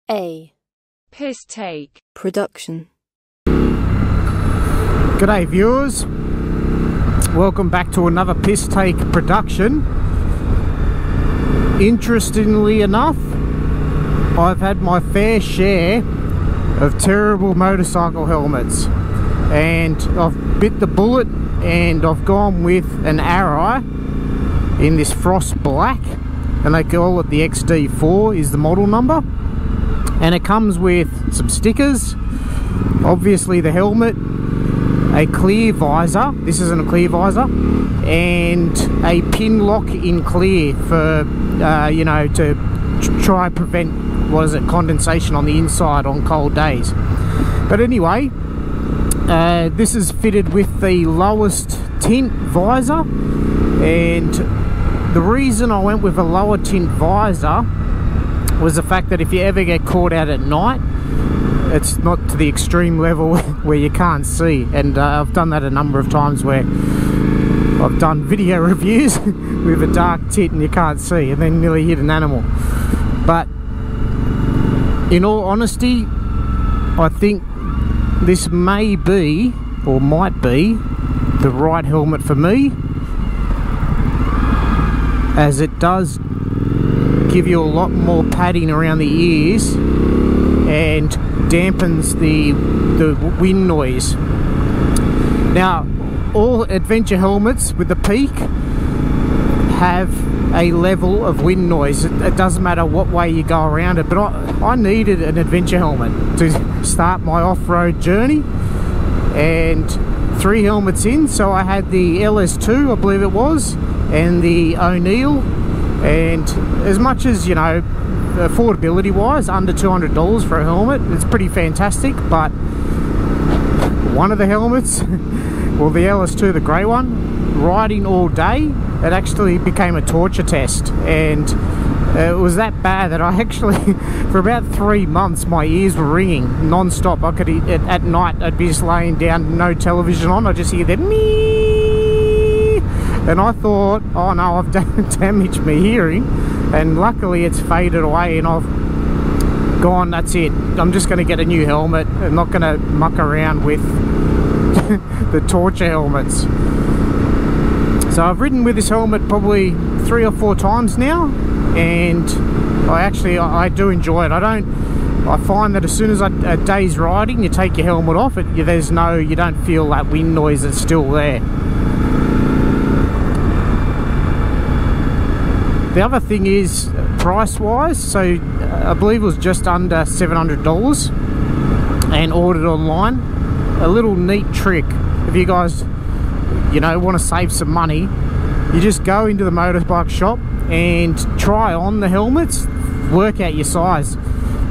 A Piss Take production. G'day viewers, welcome back to another Piss Take production. Interestingly enough, I've had my fair share of terrible motorcycle helmets, and I've bit the bullet and I've gone with an Arai in this frost black, and they call it the XD4 is the model number, and it comes with some stickers, obviously the helmet, a clear visor, this isn't a clear visor, and a pin lock in clear for you know, to try and prevent, what is it, condensation on the inside on cold days. But anyway, this is fitted with the lowest tint visor, and the reason I went with a lower tint visor was the fact that if you ever get caught out at night, it's not to the extreme level where you can't see. And I've done that a number of times where I've done video reviews with a dark tint and you can't see, and then nearly hit an animal. But in all honesty, I think this may be, or might be, the right helmet for me, as it does give you a lot more padding around the ears and dampens the wind noise. Now, all adventure helmets with the peak have a level of wind noise. It doesn't matter what way you go around it, but I needed an adventure helmet to start my off-road journey, and 3 helmets in, so I had the LS2, I believe it was, and the Oneal. And as much as, you know, affordability wise, under $200 for a helmet, it's pretty fantastic. But one of the helmets, well, the LS2, the grey one, riding all day, it actually became a torture test, and it was that bad that I actually for about 3 months my ears were ringing non-stop. I could, at night I'd be just laying down, no television on, I'd just hear the mee. And I thought, oh no, I've damaged my hearing, and luckily it's faded away, and I've gone, that's it, I'm just going to get a new helmet. I'm not going to muck around with the torture helmets. So I've ridden with this helmet probably 3 or 4 times now, and I do enjoy it. I find that as soon as a day's riding, you take your helmet off, you don't feel that wind noise that's still there. The other thing is price-wise, so I believe it was just under $700 and ordered online. A little neat trick, if you guys, you know, want to save some money, you just go into the motorbike shop and try on the helmets, work out your size.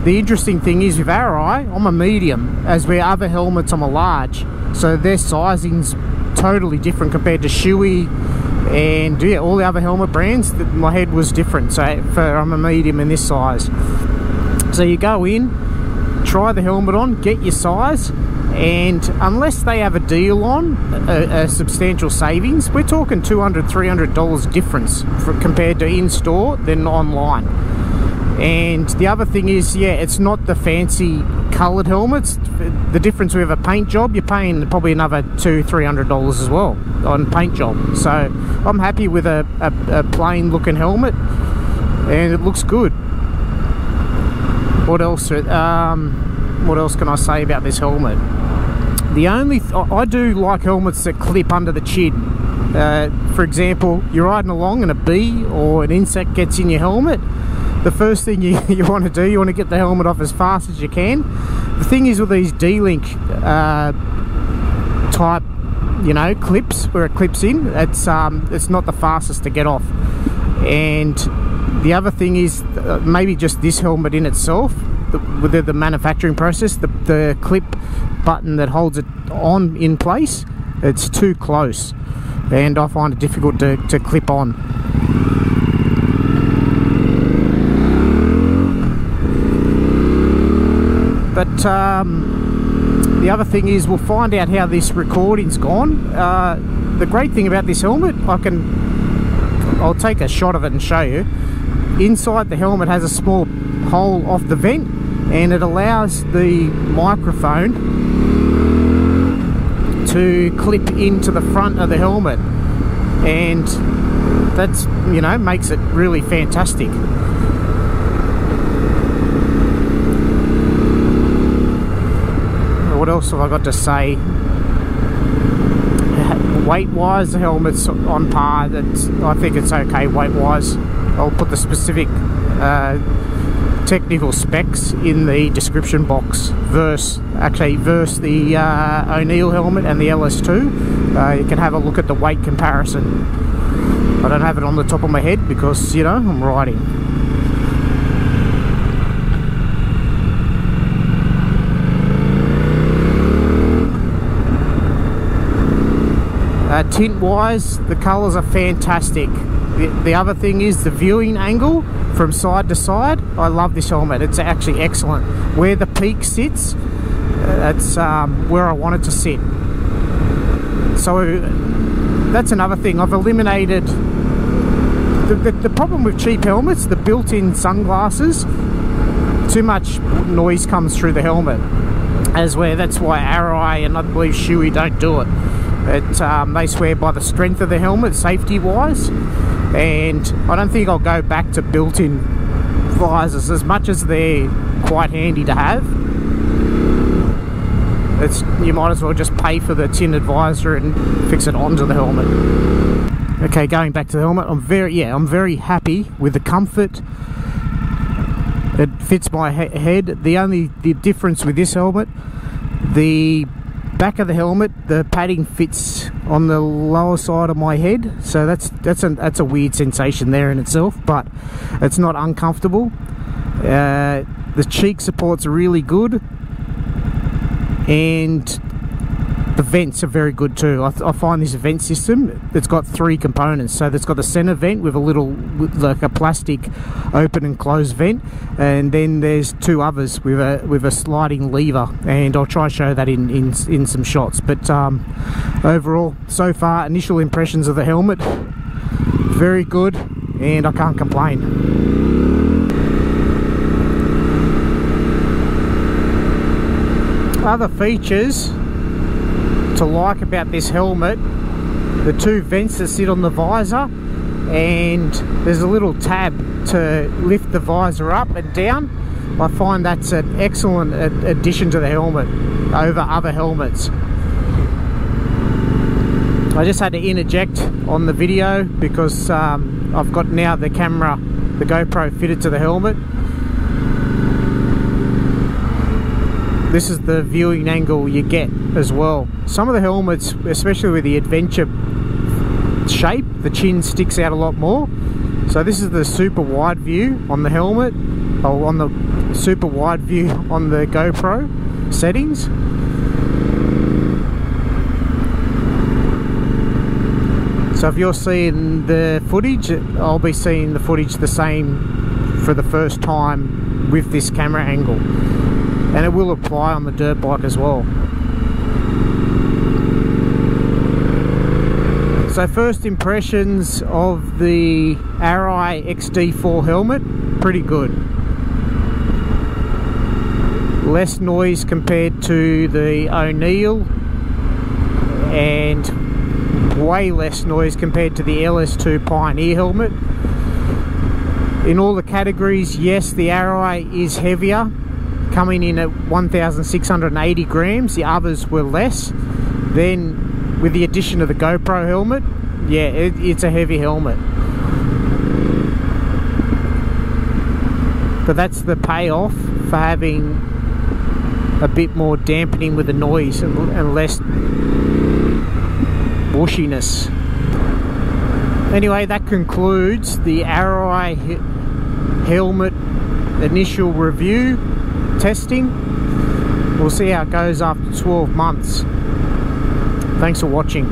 The interesting thing is with Arai, I'm a medium, as where other helmets I'm a large, so their sizing's totally different compared to Shoei and yeah, all the other helmet brands. My head was different, so I'm a medium in this size. So you go in, try the helmet on, get your size, and unless they have a deal on a substantial savings, we're talking $200, $300 difference compared to in-store than online. And the other thing is, yeah, it's not the fancy coloured helmets. The difference with a paint job, you're paying probably another $200, $300 as well on paint job. So I'm happy with a plain looking helmet, and it looks good. What else can I say about this helmet? I do like helmets that clip under the chin. For example, you're riding along and a bee or an insect gets in your helmet. The first thing you want to do, you want to get the helmet off as fast as you can. The thing is with these D-Link type, you know, clips, where it clips in, it's not the fastest to get off. And the other thing is maybe just this helmet in itself, with the manufacturing process, the clip button that holds it on in place, it's too close, and I find it difficult to clip on. But the other thing is, we'll find out how this recording's gone. The great thing about this helmet, I'll take a shot of it and show you. Inside the helmet has a small hole off the vent, and it allows the microphone to clip into the front of the helmet, and that's, you know, makes it really fantastic. What else have I got to say? Weight wise, the helmet's on par. I think it's okay weight wise. I'll put the specific technical specs in the description box versus the Oneal helmet and the LS2. You can have a look at the weight comparison. I don't have it on the top of my head because, you know, I'm riding. Tint wise, the colours are fantastic. The other thing is the viewing angle from side to side. I love this helmet. It's actually excellent. Where the peak sits, that's where I want it to sit. So that's another thing. I've eliminated the problem with cheap helmets, the built-in sunglasses. Too much noise comes through the helmet, that's why Arai and I believe Shui don't do it. They swear by the strength of the helmet, safety-wise, and I don't think I'll go back to built-in visors as much as they're quite handy to have. You might as well just pay for the tinted visor and fix it onto the helmet. Okay, going back to the helmet, I'm very happy with the comfort. It fits my head. The difference with this helmet, the back of the helmet, the padding fits on the lower side of my head, so that's a weird sensation there in itself, but it's not uncomfortable. The cheek support's really good, and the vents are very good too. I find this vent system, it's got 3 components. So it's got the center vent with like a plastic open and close vent, and then there's 2 others with a sliding lever, and I'll try and show that in some shots. But overall, so far, initial impressions of the helmet, very good, and I can't complain. Other features to like about this helmet, the 2 vents that sit on the visor, and there's a little tab to lift the visor up and down. I find that's an excellent addition to the helmet over other helmets. I just had to interject on the video because I've got now the camera, the GoPro fitted to the helmet. This is the viewing angle you get as well. Some of the helmets, especially with the adventure shape, the chin sticks out a lot more. So this is the super wide view on the helmet, or on the super wide view on the GoPro settings. So if you're seeing the footage, I'll be seeing the footage the same for the first time with this camera angle. And it will apply on the dirt bike as well. So first impressions of the Arai XD4 helmet, pretty good. Less noise compared to the Oneal, and way less noise compared to the LS2 Pioneer helmet. In all the categories, yes, the Arai is heavier, coming in at 1,680 grams. The others were less. Then with the addition of the GoPro helmet, yeah, it's a heavy helmet. But that's the payoff for having a bit more dampening with the noise and less bushiness. Anyway, that concludes the Arai helmet initial review testing. We'll see how it goes after 12 months. Thanks for watching.